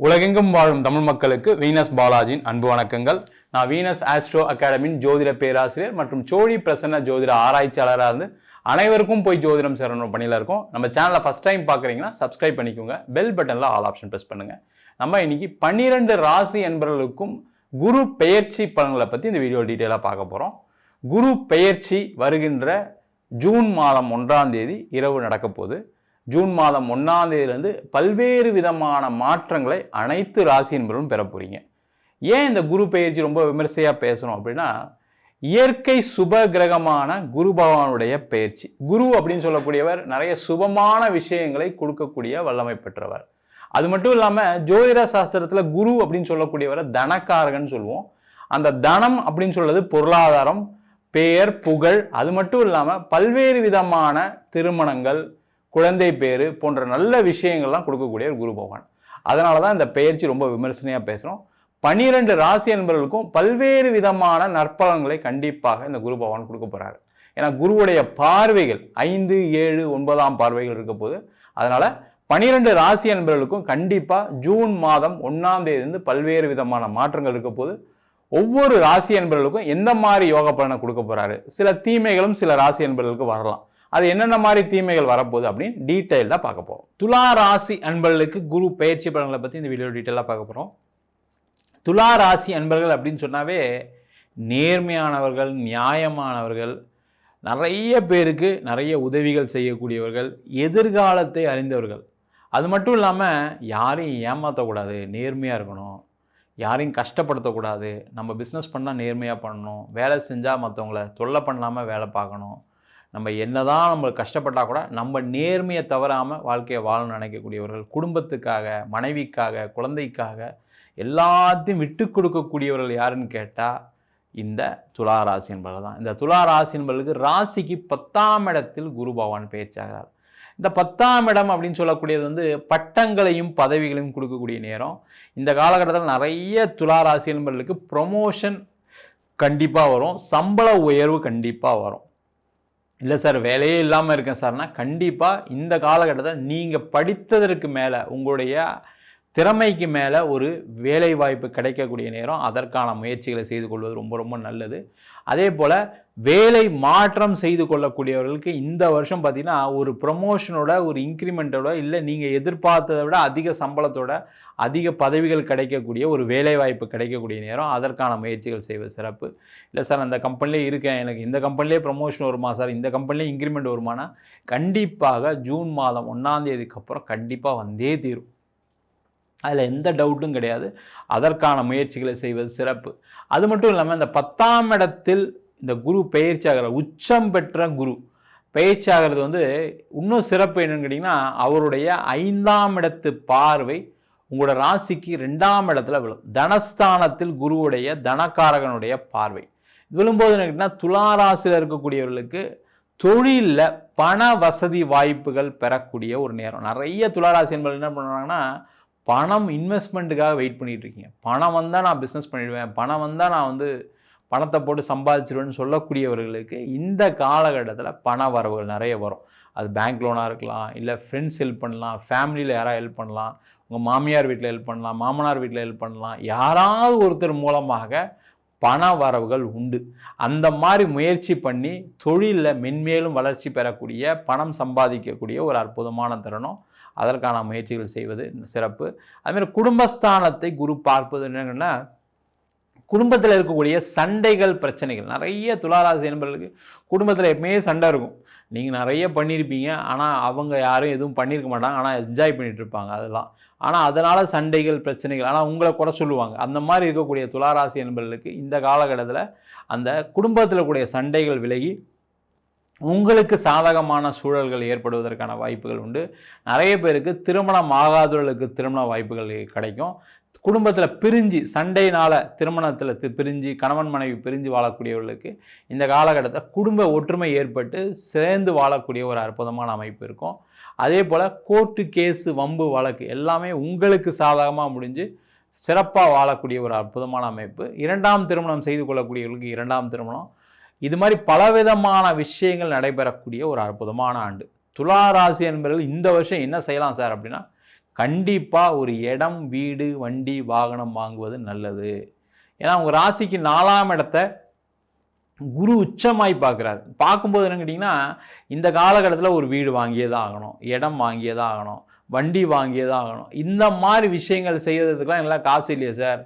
உலகெங்கும் வாழும் தமிழ் மக்களுக்கு வீனஸ் பாலாஜியின் அன்பு வணக்கங்கள். நான் வீனஸ் ஆஸ்ட்ரோ அகாடமியின் ஜோதிட பேராசிரியர் மற்றும் சோழி பிரசன்ன ஜோதிட ஆராய்ச்சியாளராக இருந்து அனைவருக்கும் போய் ஜோதிடம் சேரணும் பணியில் இருக்கும். நம்ம சேனலை ஃபர்ஸ்ட் டைம் பார்க்குறீங்கன்னா சப்ஸ்கிரைப் பண்ணிக்கோங்க. பெல் பட்டனில் ஆல் ஆப்ஷன் ப்ரெஸ் பண்ணுங்கள். நம்ம இன்னைக்கு 12 ராசி என்பவர்களுக்கும் குரு பெயர்ச்சி பலன்களை பற்றி இந்த வீடியோ டீட்டெயிலாக பார்க்க போகிறோம். குரு பெயர்ச்சி வருகின்ற ஜூன் மாதம் 1ஆம் தேதி இரவு நடக்க போகுது. ஜூன் மாதம் 1ஆம் தேதியிலிருந்து பல்வேறு விதமான மாற்றங்களை அனைத்து ராசி என்பவர்களும் பெற போறீங்க. ஏன் இந்த குரு பெயர்ச்சி ரொம்ப விமர்சையாக பேசணும் அப்படின்னா, இயற்கை சுப கிரகமான குரு பகவானுடைய பெயர்ச்சி. குரு அப்படின்னு சொல்லக்கூடியவர் நிறைய சுபமான விஷயங்களை கொடுக்கக்கூடிய வல்லமை பெற்றவர். அது மட்டும் இல்லாமல் ஜோதிட சாஸ்திரத்தில் குரு அப்படின்னு சொல்லக்கூடியவரை தனக்காரகன் சொல்லுவோம். அந்த தனம் அப்படின்னு சொல்றது பொருளாதாரம், பெயர், புகழ், அது மட்டும் இல்லாமல் பல்வேறு விதமான திருமணங்கள், குழந்தை பேரு போன்ற நல்ல விஷயங்கள்லாம் கொடுக்கக்கூடிய ஒரு குரு பகவான். அதனால தான் இந்த பெயர்ச்சி ரொம்ப விமர்சனையாக பேசுகிறோம். 12 ராசி என்பவர்களுக்கும் பல்வேறு விதமான நற்பலன்களை கண்டிப்பாக இந்த குரு பகவான் கொடுக்க போகிறாரு. ஏன்னா குருவுடைய பார்வைகள் 5, 7, 9ஆம் பார்வைகள் இருக்க போது. அதனால 12 ராசி என்பவர்களுக்கும் கண்டிப்பாக ஜூன் மாதம் 1ஆம் தேதியிலிருந்து பல்வேறு விதமான மாற்றங்கள் இருக்க போது. ஒவ்வொரு ராசி என்பவர்களுக்கும் எந்த மாதிரி யோக பலனை கொடுக்க போறாரு, சில தீமைகளும் சில ராசி என்பவர்களுக்கு வரலாம். அது என்னென்ன மாதிரி தீமைகள் வரப்போகுது அப்படின்னு டீட்டெயிலாக பார்க்க போகிறோம். துலா ராசி அன்பர்களுக்கு குரு பயிற்சி பலன்களை பற்றி இந்த வீடியோ டீட்டெயிலாக பார்க்க போகிறோம். துலா ராசி அன்பர்கள் அப்படின்னு சொன்னாவே நேர்மையானவர்கள், நியாயமானவர்கள், நிறைய பேருக்கு நிறைய உதவிகள் செய்யக்கூடியவர்கள், எதிர்காலத்தை அறிந்தவர்கள். அது மட்டும் இல்லாமல் யாரையும் ஏமாற்றக்கூடாது, நேர்மையாக இருக்கணும், யாரையும் கஷ்டப்படுத்தக்கூடாது, நம்ம பிஸ்னஸ் பண்ணால் நேர்மையாக பண்ணணும், வேலை செஞ்சால் மற்றவங்கள தொல்லை பண்ணாமல் வேலை பார்க்கணும், நம்ம என்னதான் நம்மளுக்கு கஷ்டப்பட்டால் கூட நம்ம நேர்மையை தவறாமல் வாழ்க்கையை வாழணும்னு நினைக்கக்கூடியவர்கள், குடும்பத்துக்காக, மனைவிக்காக, குழந்தைக்காக எல்லாத்தையும் விட்டு கொடுக்கக்கூடியவர்கள் யாருன்னு கேட்டால் இந்த துலா ராசி என்பவர்கள் தான். இந்த துலா ராசி என்பவர்களுக்கு ராசிக்கு 10ஆம் இடத்தில் குரு பகவான் பயிற்சியாகிறார். இந்த 10ஆம் இடம் அப்படின்னு சொல்லக்கூடியது பட்டங்களையும் பதவிகளையும் கொடுக்கக்கூடிய நேரம். இந்த காலகட்டத்தில் நிறைய துலா ராசி என்பவர்களுக்கு ப்ரொமோஷன் கண்டிப்பாக வரும், சம்பள உயர்வு கண்டிப்பாக வரும். இல்லை சார் வேலையே இல்லாமல் இருக்கேன் சார்னா, கண்டிப்பாக இந்த காலகட்டத்தில் நீங்கள் படித்ததற்கு மேலே, உங்களுடைய திறமைக்கு மேலே ஒரு வேலை வாய்ப்பு கிடைக்கக்கூடிய நேரம். அதற்கான முயற்சிகளை செய்து கொள்வது ரொம்ப ரொம்ப நல்லது. அதே போல் வேலை மாற்றம் செய்து கொள்ளக்கூடியவர்களுக்கு இந்த வருஷம் பார்த்திங்கன்னா ஒரு ப்ரமோஷனோட, ஒரு இன்க்ரிமெண்ட்டோட, இல்லை நீங்கள் எதிர்பார்த்ததை விட அதிக சம்பளத்தோட, அதிக பதவிகள் கிடைக்கக்கூடிய ஒரு வேலை வாய்ப்பு கிடைக்கக்கூடிய நேரம். அதற்கான முயற்சிகள் செய்வது சிறப்பு. இல்லை சார் அந்த கம்பெனிலே இருக்கேன், எனக்கு இந்த கம்பெனிலே ப்ரமோஷன் வருமா சார், இந்த கம்பெனிலே இன்க்ரிமெண்ட் வருமானா, கண்டிப்பாக ஜூன் மாதம் 1ஆம் தேதிக்கு அப்புறம் கண்டிப்பாக வந்தே தீரும். அதில் எந்த டவுட்டும் கிடையாது. அதற்கான முயற்சிகளை செய்வது சிறப்பு. அது மட்டும் இல்லாமல் இந்த 10ஆம் இடத்தில் இந்த குரு பயிற்சி ஆகிற, உச்சம் பெற்ற குரு பயிற்சி ஆகிறது இன்னும் சிறப்பு என்னன்னு கேட்டிங்கன்னா, அவருடைய 5ஆம் இடத்து பார்வை உங்களோட ராசிக்கு 2ஆம் இடத்துல விழும். தனஸ்தானத்தில் குருவுடைய தனக்காரகனுடைய பார்வை விழும்போது என்ன கேட்டிங்கன்னா, துலா ராசியில் இருக்கக்கூடியவர்களுக்கு தொழிலில் பண வசதி வாய்ப்புகள் பெறக்கூடிய ஒரு நேரம். நிறைய துளாராசி என்பது என்ன பண்ணுறாங்கன்னா, பணம் இன்வெஸ்ட்மெண்ட்டுக்காக வெயிட் பண்ணிகிட்டு இருக்கீங்க. பணம் வந்தால் நான் பிஸ்னஸ் பண்ணிவிடுவேன், பணம் வந்தால் நான் பணத்தை போட்டு சம்பாதிச்சிடுவேன்னு சொல்லக்கூடியவர்களுக்கு இந்த காலகட்டத்தில் பண வரவுகள் நிறைய வரும். அது பேங்க் லோனாக இருக்கலாம், இல்லை ஃப்ரெண்ட்ஸ் ஹெல்ப் பண்ணலாம், ஃபேமிலியில் யாராவது ஹெல்ப் பண்ணலாம், உங்கள் மாமியார் வீட்டில் ஹெல்ப் பண்ணலாம், மாமனார் வீட்டில் ஹெல்ப் பண்ணலாம், யாராவது ஒருத்தர் மூலமாக பண வரவுகள் உண்டு. அந்த மாதிரி முயற்சி பண்ணி தொழிலில் மென்மேலும் வளர்ச்சி பெறக்கூடிய, பணம் சம்பாதிக்கக்கூடிய ஒரு அற்புதமான தருணம். அதற்கான முயற்சிகள் செய்வது சிறப்பு. அதுமாதிரி குடும்பஸ்தானத்தை குரு பார்ப்பது என்னங்கன்னா, குடும்பத்தில் இருக்கக்கூடிய சண்டைகள், பிரச்சனைகள். நிறைய துளாராசி என்பவர்களுக்கு குடும்பத்தில் எப்பவுமே சண்டை இருக்கும். நீங்கள் நிறைய பண்ணியிருப்பீங்க, ஆனால் அவங்க யாரும் எதுவும் பண்ணியிருக்க மாட்டாங்க, ஆனால் என்ஜாய் பண்ணிகிட்டு இருப்பாங்க அதெல்லாம். ஆனால் அதனால் சண்டைகள், பிரச்சனைகள், ஆனால் உங்களை குறை சொல்லுவாங்க. அந்த மாதிரி இருக்கக்கூடிய துளாராசி என்பவர்களுக்கு இந்த காலகட்டத்தில் அந்த குடும்பத்தில் கூடிய சண்டைகள் விலகி உங்களுக்கு சாதகமான சூழல்கள் ஏற்படுவதற்கான வாய்ப்புகள் உண்டு. நிறைய பேருக்கு திருமணம் ஆகாதவர்களுக்கு திருமண வாய்ப்புகள் கிடைக்கும். குடும்பத்தில் பிரிஞ்சு, சண்டையினால் திருமணத்தில் பிரிஞ்சு, கணவன் மனைவி பிரிஞ்சு வாழக்கூடியவர்களுக்கு இந்த காலகட்டத்தில் குடும்ப ஒற்றுமை ஏற்பட்டு சேர்ந்து வாழக்கூடிய ஒரு அற்புதமான அமைப்பு இருக்கும். அதே போல் கோர்ட்டு கேஸு, வம்பு, வழக்கு எல்லாமே உங்களுக்கு சாதகமாக முடிஞ்சு சிறப்பாக வாழக்கூடிய ஒரு அற்புதமான அமைப்பு. 2ஆம் திருமணம் செய்து கொள்ளக்கூடியவர்களுக்கு 2ஆம் திருமணம், இது மாதிரி பலவிதமான விஷயங்கள் நடைபெறக்கூடிய ஒரு அற்புதமான ஆண்டு. துலா ராசி என்பவர்கள் இந்த வருஷம் என்ன செய்யலாம் சார் அப்படின்னா, கண்டிப்பாக ஒரு இடம், வீடு, வண்டி, வாகனம் வாங்குவது நல்லது. ஏன்னா உங்கள் ராசிக்கு 4ஆம் இடத்த குரு உச்சமாய் பார்க்குறாரு. பார்க்கும்போது என்ன கேட்டிங்கன்னா, இந்த காலகட்டத்தில் ஒரு வீடு வாங்கியே தான் ஆகணும், இடம் வாங்கியே தான் ஆகணும், வண்டி வாங்கியே தான் ஆகணும். இந்த மாதிரி விஷயங்கள் செய்யறதுக்கெலாம் எல்லாம் காசு இல்லையே சார்,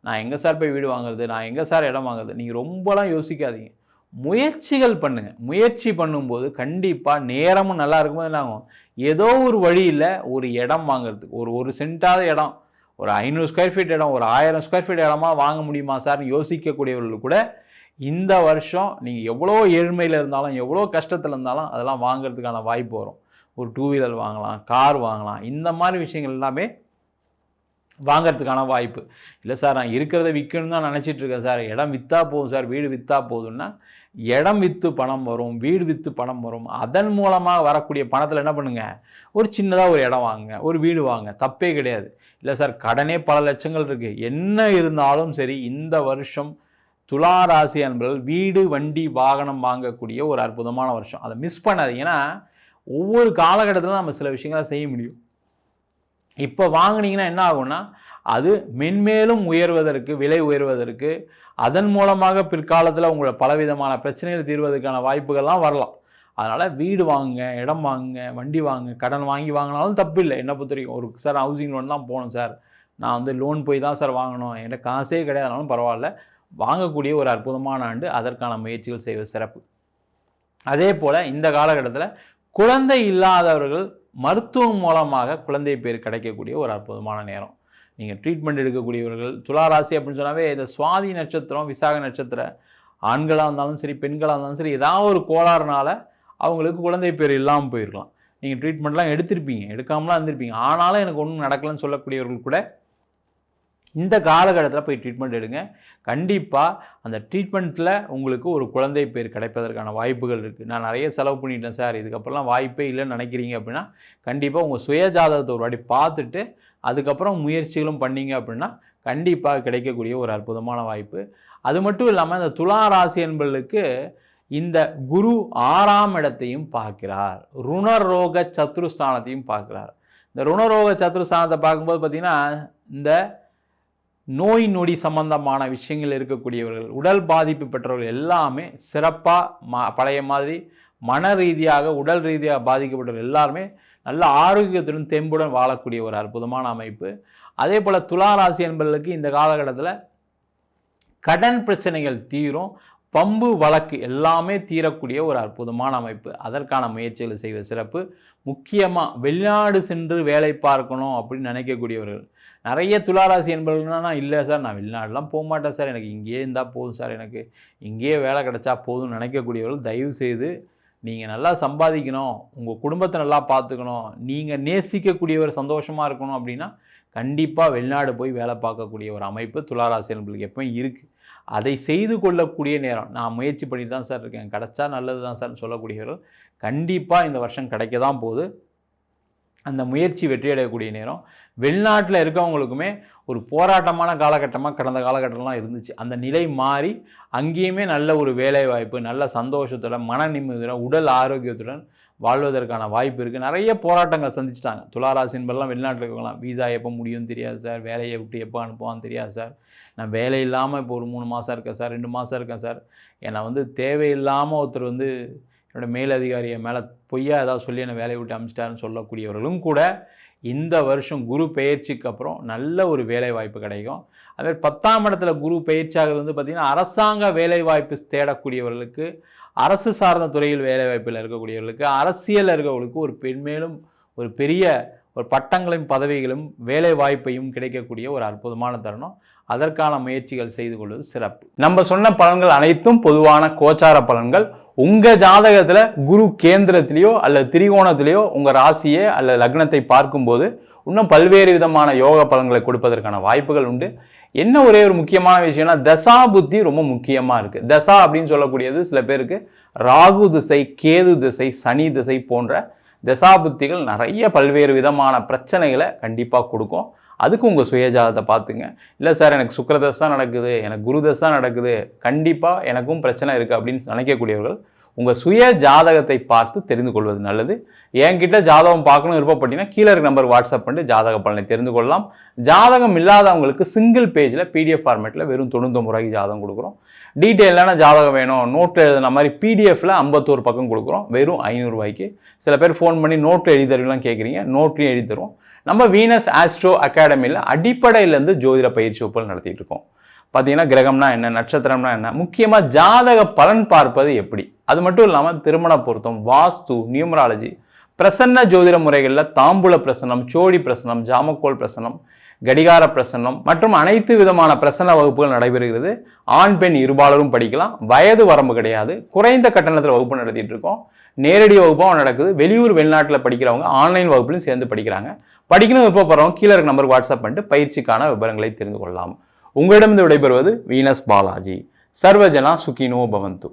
நான் எங்கே சார் போய் வீடு வாங்குறது, நான் எங்கே சார் இடம் வாங்குறது, நீங்கள் ரொம்பலாம் யோசிக்காதீங்க. முயற்சிகள் பண்ணுங்கள். முயற்சி பண்ணும்போது கண்டிப்பாக நேரமும் நல்லா இருக்கும்போது என்ன ஆகும், ஏதோ ஒரு வழியில் ஒரு இடம் வாங்குறதுக்கு ஒரு சென்டாத இடம், ஒரு 500 ஸ்கொயர் ஃபீட் இடம், ஒரு 1000 ஸ்கொயர் ஃபீட் இடமா வாங்க முடியுமா சார்னு யோசிக்கக்கூடியவர்கள் கூட இந்த வருஷம் நீங்கள் எவ்வளோ ஏழ்மையில் இருந்தாலும், எவ்வளோ கஷ்டத்தில் இருந்தாலும் அதெல்லாம் வாங்குறதுக்கான வாய்ப்பு வரும். ஒரு 2 வீலர் வாங்கலாம், கார் வாங்கலாம், இந்த மாதிரி விஷயங்கள் எல்லாமே வாங்கிறதுக்கான வாய்ப்பு. இல்லை சார் நான் இருக்கிறத விற்கணும்னு தான் நினச்சிட்டு இருக்கேன் சார், இடம் விற்றா போதும் சார், வீடு விற்றா போதும்னா, இடம் விற்று பணம் வரும், வீடு விற்று பணம் வரும். அதன் மூலமாக வரக்கூடிய பணத்தில் என்ன பண்ணுங்கள், ஒரு சின்னதாக ஒரு இடம் வாங்குங்க, ஒரு வீடு வாங்க, தப்பே கிடையாது. இல்லை சார் கடனே பல லட்சங்கள் இருக்குது, என்ன இருந்தாலும் சரி இந்த வருஷம் துலா ராசி அன்பர்கள் வீடு, வண்டி, வாகனம் வாங்கக்கூடிய ஒரு அற்புதமான வருஷம். அதை மிஸ் பண்ணாதீங்க. ஏன்னா ஒவ்வொரு காலகட்டத்திலும் நம்ம சில விஷயங்களை செய்ய முடியும். இப்போ வாங்கினீங்கன்னா என்ன ஆகும்னா, அது மென்மேலும் உயர்வதற்கு, விலை உயர்வதற்கு, அதன் மூலமாக பிற்காலத்தில் உங்களோட பலவிதமான பிரச்சனைகள் தீர்வதற்கான வாய்ப்புகள்லாம் வரலாம். அதனால் வீடு வாங்குங்க, இடம் வாங்குங்க, வண்டி வாங்குங்க. கடன் வாங்கி வாங்கினாலும் தப்பு இல்லை. என்ன பொறுத்த வரைக்கும் ஒரு சார் ஹவுசிங் லோன் தான் போகணும் சார், நான் வந்து லோன் போய் தான் சார் வாங்கணும், என்கிட்ட காசே கிடையாதுனாலும் பரவாயில்ல, வாங்கக்கூடிய ஒரு அற்புதமான ஆண்டு. அதற்கான முயற்சிகள் செய்வது சிறப்பு. அதே போல் இந்த காலகட்டத்தில் குழந்தை இல்லாதவர்கள் மருத்துவம் மூலமாக குழந்தை பேர் கிடைக்கக்கூடிய ஒரு அற்புதமான நேரம். நீங்கள் ட்ரீட்மெண்ட் எடுக்கக்கூடியவர்கள், துளாராசி அப்படின்னு சொன்னாவே இந்த சுவாதி நட்சத்திரம், விசாக நட்சத்திரம், ஆண்களாக இருந்தாலும் சரி, பெண்களாக இருந்தாலும் சரி, ஏதாவது ஒரு கோளாறுனால அவங்களுக்கு குழந்தை பேர் இல்லாமல் போயிருக்கலாம். நீங்கள் ட்ரீட்மெண்ட்லாம் எடுத்திருப்பீங்க, எடுக்காமலாம் இருந்திருப்பீங்க, ஆனாலும் எனக்கு ஒன்றும் நடக்கலன்னு சொல்லக்கூடியவர்கள் கூட இந்த காலகட்டத்தில் போய் ட்ரீட்மெண்ட் எடுங்க. கண்டிப்பாக அந்த ட்ரீட்மெண்ட்டில் உங்களுக்கு ஒரு குழந்தை பேர் கிடைப்பதற்கான வாய்ப்புகள் இருக்குது. நான் நிறைய செலவு பண்ணிட்டேன் சார், இதுக்கப்புறம்லாம் வாய்ப்பே இல்லைன்னு நினைக்கிறீங்க அப்படின்னா, கண்டிப்பாக உங்கள் சுயஜாதகத்தை ஒரு வாட்டி பார்த்துட்டு அதுக்கப்புறம் முயற்சிகளும் பண்ணிங்க அப்படின்னா கண்டிப்பாக கிடைக்கக்கூடிய ஒரு அற்புதமான வாய்ப்பு. அது மட்டும் இல்லாமல் இந்த துலா ராசி என்பவர்களுக்கு இந்த குரு 6ஆம் இடத்தையும் பார்க்கிறார், ருணரோக சத்ருஸ்தானத்தையும் பார்க்கிறார். இந்த ருணரோக சத்ருஸ்தானத்தை பார்க்கும்போது பார்த்திங்கன்னா, இந்த நோய் நொடி சம்பந்தமான விஷயங்கள் இருக்கக்கூடியவர்கள், உடல் பாதிப்பு பெற்றவர்கள் எல்லாமே சிறப்பாக பழைய மாதிரி மன ரீதியாக, உடல் ரீதியாக பாதிக்கப்பட்டவர்கள் எல்லாருமே நல்ல ஆரோக்கியத்துடன் தெம்புடன் வாழக்கூடிய ஒரு அற்புதமான அமைப்பு. அதே போல் துலா ராசி என்பவர்களுக்கு இந்த காலகட்டத்தில் கடன் பிரச்சனைகள் தீரும், பம்பு வழக்கு எல்லாமே தீரக்கூடிய ஒரு அற்புதமான அமைப்பு. அதற்கான முயற்சிகளை செய்வது சிறப்பு. முக்கியமாக வெளிநாடு சென்று வேலை பார்க்கணும் அப்படின்னு நினைக்கக்கூடியவர்கள், நிறைய துளாராசி என்பவர்கள்னா, இல்லை சார் நான் வெளிநாடுலாம் போக மாட்டேன் சார், எனக்கு இங்கேயே இருந்தால் போதும் சார், எனக்கு இங்கேயே வேலை கிடைச்சா போதும்னு நினைக்கக்கூடியவர்கள் தயவு செய்து நீங்கள் நல்லா சம்பாதிக்கணும், உங்கள் குடும்பத்தை நல்லா பார்த்துக்கணும், நீங்கள் நேசிக்கக்கூடியவர் சந்தோஷமாக இருக்கணும் அப்படின்னா கண்டிப்பாக வெளிநாடு போய் வேலை பார்க்கக்கூடிய ஒரு அமைப்பு துளாராசி என்பவர்களுக்கு எப்பவும் இருக்குது. அதை செய்து கொள்ளக்கூடிய நேரம். நான் முயற்சி பண்ணிட்டு தான் சார் இருக்கேன், கிடைச்சா நல்லது தான் சார்னு சொல்லக்கூடியவர்கள் கண்டிப்பாக இந்த வருஷம் கிடைக்க தான் போகுது. அந்த முயற்சி வெற்றியடையக்கூடிய நேரம். வெளிநாட்டில் இருக்கவங்களுக்குமே ஒரு போராட்டமான காலகட்டமாக கடந்த காலகட்டம்லாம் இருந்துச்சு. அந்த நிலை மாறி அங்கேயுமே நல்ல ஒரு வேலை வாய்ப்பு, நல்ல சந்தோஷத்துடன், மன நிம்மதியுடன், உடல் ஆரோக்கியத்துடன் வாழ்வதற்கான வாய்ப்பு இருக்குது. நிறைய போராட்டங்கள் சந்திச்சிட்டாங்க துளாராசி என்பதெல்லாம். வெளிநாட்டில் இருக்கவங்களாம் வீசா எப்போ முடியும்னு தெரியாது சார், வேலையை விட்டு எப்போ அனுப்புவான்னு தெரியாது சார், நான் வேலை இல்லாமல் இப்போ ஒரு 3 மாதம் இருக்கேன் சார், 2 மாதம் இருக்கேன் சார், என்னை வந்து தேவையில்லாமல் ஒருத்தர் வந்து என்னோடய மேலதிகாரியை மேலே பொய்யா ஏதாவது சொல்லி என்னை வேலையை விட்டு அனுப்பிச்சிட்டாருன்னு சொல்லக்கூடியவர்களும் கூட இந்த வருஷம் குரு பெயர்ச்சிக்கு அப்புறம் நல்ல ஒரு வேலை வாய்ப்பு கிடைக்கும். அதுமாதிரி 10ஆம் இடத்துல குரு பெயர்ச்சியாகிறது வந்து பார்த்திங்கன்னா, அரசாங்க வேலை வாய்ப்பு தேடக்கூடியவர்களுக்கு, அரசு சார்ந்த துறையில் வேலை வாய்ப்பில் இருக்கக்கூடியவர்களுக்கு, அரசியலில் இருக்கவர்களுக்கு ஒரு பெண்மேலும் ஒரு பெரிய ஒரு பட்டங்களையும் பதவிகளும் வேலை வாய்ப்பையும் கிடைக்கக்கூடிய ஒரு அற்புதமான தருணம். அதற்கான முயற்சிகள் செய்து கொள்வது சிறப்பு. நம்ம சொன்ன பலன்கள் அனைத்தும் பொதுவான கோச்சார பலன்கள். உங்கள் ஜாதகத்தில் குரு கேந்திரத்திலேயோ அல்லது திரிகோணத்திலேயோ உங்கள் ராசியை அல்லது லக்னத்தை பார்க்கும்போது இன்னும் பல்வேறு விதமான யோக பலன்களை கொடுப்பதற்கான வாய்ப்புகள் உண்டு. என்ன ஒரே ஒரு முக்கியமான விஷயம்னா, தசா புத்தி ரொம்ப முக்கியமாக இருக்குது. தசா அப்படின்னு சொல்லக்கூடியது சில பேருக்கு ராகு திசை, கேது திசை, சனி திசை போன்ற தசா புத்திகள் நிறைய பல்வேறு விதமான பிரச்சனைகளை கண்டிப்பாக கொடுக்கும். அதுக்கு உங்கள் சுயஜாதத்தை பார்த்துங்க. இல்லை சார் எனக்கு சுக்கிரதசை தான் நடக்குது, எனக்கு குரு தசை தான் நடக்குது, கண்டிப்பாக எனக்கும் பிரச்சனை இருக்குது அப்படின்னு நினைக்கக்கூடியவர்கள் உங்கள் சுய ஜாதகத்தை பார்த்து தெரிந்து கொள்வது நல்லது. என்கிட்ட ஜாதகம் பார்க்கணும் விருப்பப்பட்டீங்கன்னா கீழே இருக்க நம்பருக்கு வாட்ஸ்அப் பண்ணி ஜாதக பலனை தெரிந்து கொள்ளலாம். ஜாதகம் இல்லாதவங்களுக்கு சிங்கிள் பேஜில் PDF ஃபார்மேட்டில் வெறும் 99 ரூபாய்க்கு ஜாதகம் கொடுக்குறோம். டீட்டெயிலான ஜாதகம் வேணும், நோட்டில் எழுதுன மாதிரி PDFல 51 பக்கம் கொடுக்குறோம் வெறும் 500 ரூபாய்க்கு. சில பேர் ஃபோன் பண்ணி நோட்டில் எழுதி தருவீங்களாம் கேட்குறீங்க, நோட்லையும் எழுதி தருவோம். நம்ம வீனஸ் ஆஸ்ட்ரோ அகாடமியில் அடிப்படையிலேருந்து ஜோதிட பயிற்சி வகுப்புகள் நடத்திட்டு இருக்கோம். பார்த்தீங்கன்னா கிரகம்னா என்ன, நட்சத்திரம்னா என்ன, முக்கியமாக ஜாதக பலன் பார்ப்பது எப்படி, அது மட்டும் இல்லாமல் திருமண பொருத்தம், வாஸ்து, நியூமராலஜி, பிரசன்ன ஜோதிட முறைகளில் தாம்பூல பிரசன்னம், சோழி பிரசன்னம், ஜாமக்கோல் பிரசன்னம், கடிகார பிரசன்னம் மற்றும் அனைத்து விதமான பிரசன்ன வகுப்புகள் நடைபெறுகிறது. ஆண் பெண் இருபாலரும் படிக்கலாம், வயது வரம்பு கிடையாது. குறைந்த கட்டணத்தில் வகுப்பு நடத்திட்டு இருக்கோம். நேரடி வகுப்பாகவும் நடக்குது. வெளியூர் வெளிநாட்டில் படிக்கிறவங்க ஆன்லைன் வகுப்புலையும் சேர்ந்து படிக்கிறாங்க. படிக்கணும் விருப்பப்படுறவங்க கீழே இருக்க நம்பருக்கு வாட்ஸ்அப் பண்ணிட்டு பயிற்சிக்கான விவரங்களை தெரிந்து கொள்ளலாம். உங்களிடமிருந்து விடைபெறுவது வீனஸ் பாலாஜி. சர்வஜனா சுகினோ பவந்து.